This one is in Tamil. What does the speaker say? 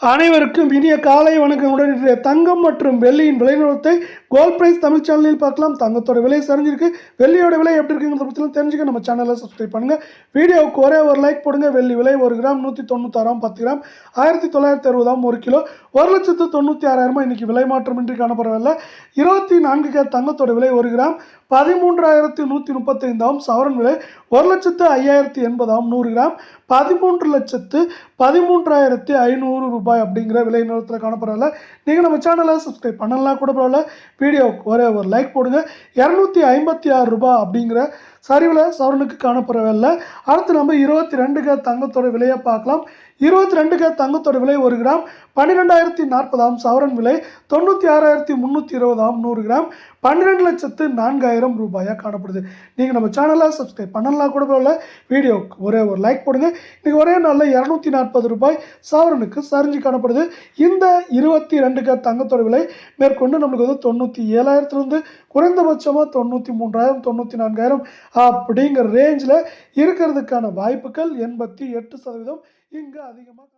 அனைவருக்கும் இனிய காலை வணக்கமுடன் இன்றைய தங்கம் மற்றும் வெள்ளியின் விலை நிலவரத்தை கோல்ட் பிரைஸ் தமிழ் சேனலில் பார்க்கலாம். தங்கத்தோட விலை சரிஞ்சிருக்கு, வெள்ளியோட விலை எப்படி இருக்குங்கிறத பற்றி தெரிஞ்சுக்க நம்ம சேனலை சப்ஸ்கிரைப் பண்ணுங்க. வீடியோவுக்கு ஒரே ஒரு லைக் போடுங்க. வெள்ளி விலை 1 கிராம் 196 10 கிராம் 1960 1 கிலோ 1,96,000 இன்னைக்கு விலை மாற்றமின்றி காணப்படவில்லை. 24 கேரட் தங்கத்தோட விலை 1 கிராம் 13,135 சவரன் விலை 1,05,080 100 கிராம் 13,13,500 ரூபாய் அப்படிங்கிற விலை நிலத்தில் காணப்படல. நீங்கள் நம்ம சேனலை சப்ஸ்கிரைப் பண்ணலாம் கூட பரவாயில்ல. வீடியோவுக்கு ஒரே ஒரு லைக் போடுங்க. 256 ரூபாய் அப்படிங்கிற சரிவில் சவரனுக்கு காணப்படவில்லை. அடுத்து நம்ம 22 கேரட் தங்கத்தோட விலையை பார்க்கலாம். 22 கேரட் தங்கத்தோட விலை 1 கிராம் 12,040 சவரன் விலை 96,320 100 கிராம் 12,04,000 ரூபாயாக காணப்படுது. நீங்கள் நம்ம சேனலை சப்ஸ்கிரைப் பண்ணலாம் கூட பரவாயில்ல. வீடியோவுக்கு ஒரே ஒரு லைக் போடுங்க. இன்றைக்கி ஒரே நாளில் 240 ரூபாய் சவரனுக்கு சரிஞ்சு காணப்படுது. இந்த 22 கேரட் தங்கத்தோட விலை மேற்கொண்டு நம்மளுக்கு வந்து 97,000 குறைந்தபட்சமாக 93,000 94,000 அப்படிங்கிற ரேஞ்சில் இருக்கிறதுக்கான வாய்ப்புகள் 88% இங்கே அதிகமாக